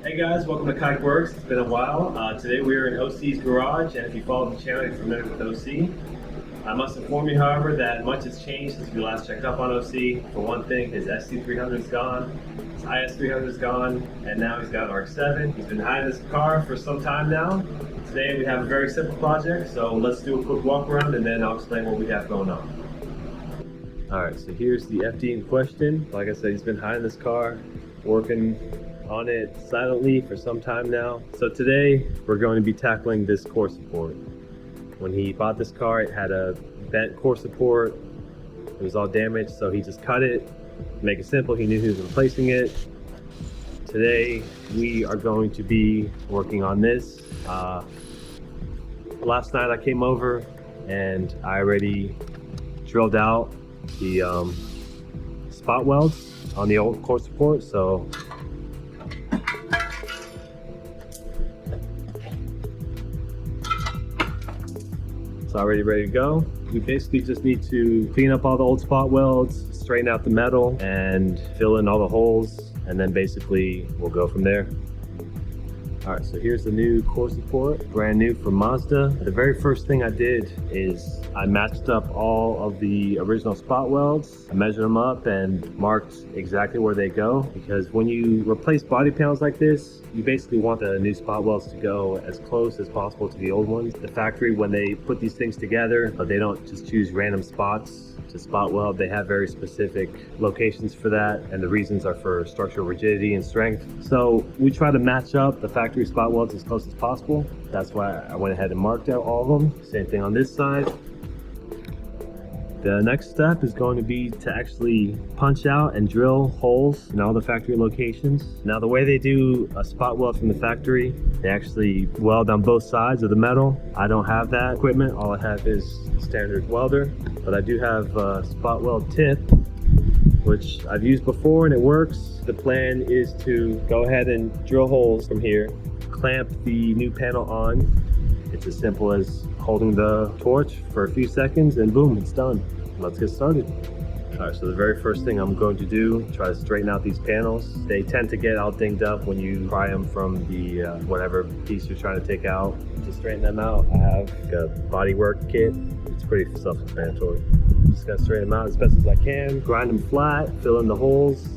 Hey guys, welcome to Kike Works. It's been a while. Today we are in OC's garage, and if you follow the channel, you're familiar with OC. I must inform you, however, that much has changed since we last checked up on OC. For one thing, his SC300 is gone, his IS300 is gone, and now he's got an RX7. He's been hiding this car for some time now. Today we have a very simple project, so let's do a quick walk around and then I'll explain what we have going on. Alright, so here's the FD in question. Like I said, he's been hiding this car, working on it silently for some time now. So today we're going to be tackling this core support. When he bought this car, it had a bent core support. It was all damaged, so he just cut it. To make it simple, he knew he was replacing it. Today we are going to be working on this. Last night I came over and I already drilled out the spot welds on the old core support, so it's already ready to go. We basically just need to clean up all the old spot welds, straighten out the metal, and fill in all the holes, and then basically we'll go from there. Alright, so here's the new core support, brand new from Mazda. The very first thing I did is I matched up all of the original spot welds. I measured them up and marked exactly where they go, because when you replace body panels like this, you basically want the new spot welds to go as close as possible to the old ones. The factory, when they put these things together, they don't just choose random spots to spot weld. They have very specific locations for that, and the reasons are for structural rigidity and strength. So we try to match up the factory spot welds as close as possible. That's why I went ahead and marked out all of them. Same thing on this side. The next step is going to be to actually punch out and drill holes in all the factory locations. Now, the way they do a spot weld from the factory, they actually weld on both sides of the metal. I don't have that equipment. All I have is standard welder, but I do have a spot weld tip, which I've used before and it works. The plan is to go ahead and drill holes from here, clamp the new panel on. It's as simple as holding the torch for a few seconds and boom, it's done. Let's get started. All right, so the very first thing I'm going to do, try to straighten out these panels. They tend to get all dinged up when you pry them from the whatever piece you're trying to take out. To straighten them out, I have a body work kit. It's pretty self-explanatory. Just gotta straighten them out as best as I can, grind them flat, fill in the holes,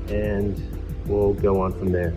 and we'll go on from there.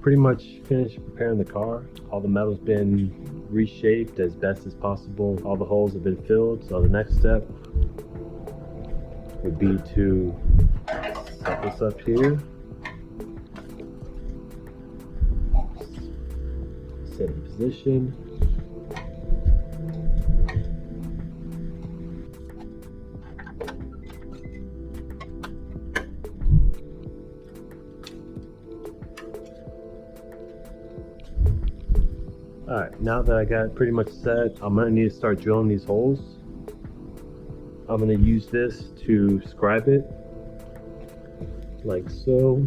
Pretty much finished preparing the car. All the metal's been reshaped as best as possible. All the holes have been filled. So the next step would be to set this up here. Set in position. Alright, now that I got it pretty much set, I'm going to need to start drilling these holes. I'm going to use this to scribe it, like so.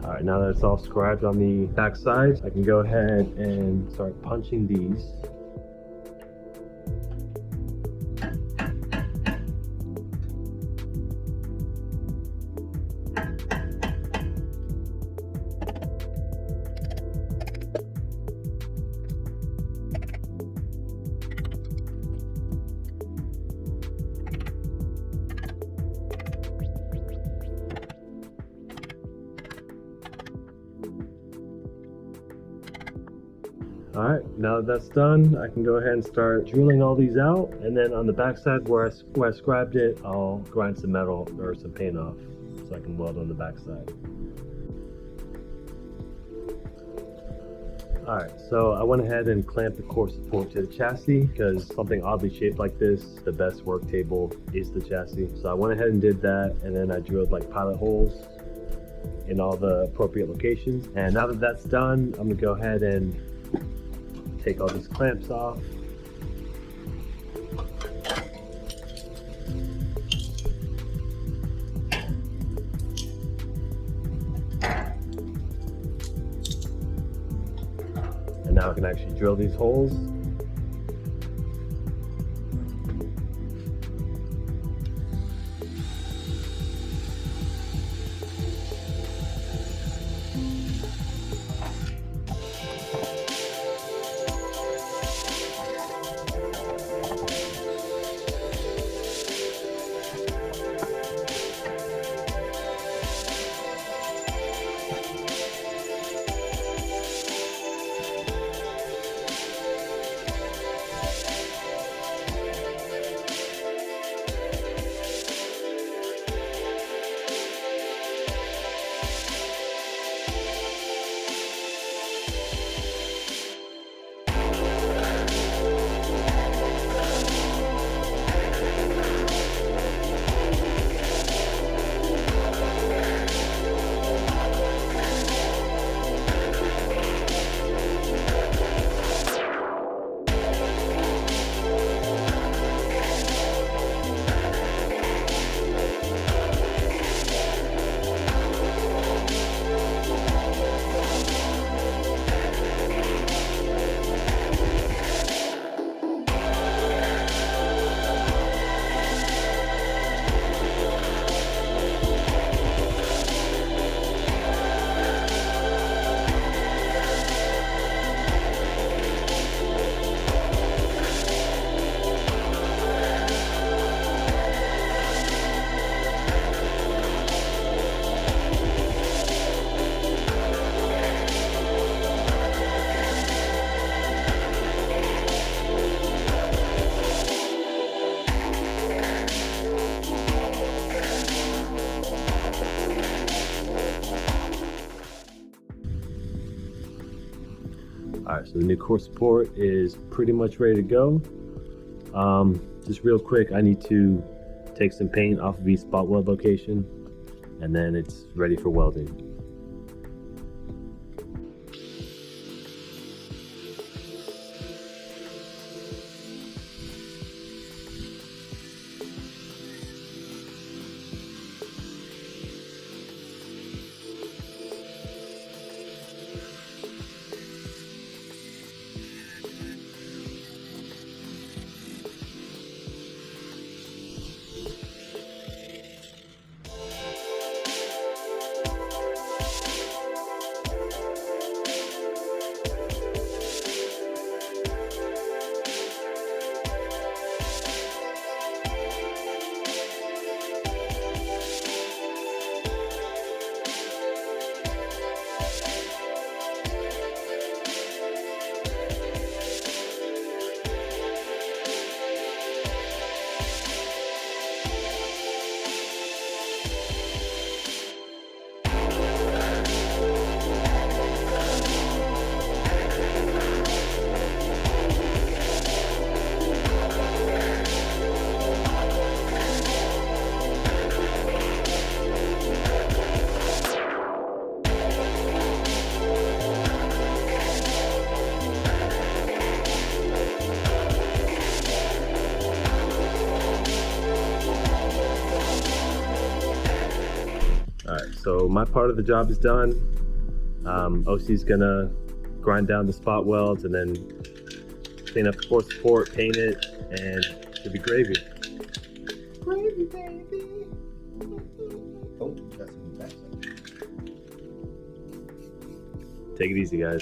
Alright, now that it's all scribed on the back side, I can go ahead and start punching these. All right, now that that's done, I can go ahead and start drilling all these out. And then on the backside where I scribed it, I'll grind some metal or some paint off so I can weld on the backside. All right, so I went ahead and clamped the core support to the chassis because something oddly shaped like this, the best work table is the chassis. So I went ahead and did that, and then I drilled like pilot holes in all the appropriate locations. And now that that's done, I'm gonna go ahead and take all these clamps off. And now I can actually drill these holes. All right, so the new core support is pretty much ready to go. Just real quick, I need to take some paint off of each spot weld location, and then it's ready for welding. Alright, so my part of the job is done. OC's gonna grind down the spot welds and then clean up the core support, paint it, and it should be gravy. Gravy, baby. Oh, that's in the backside. Take it easy, guys.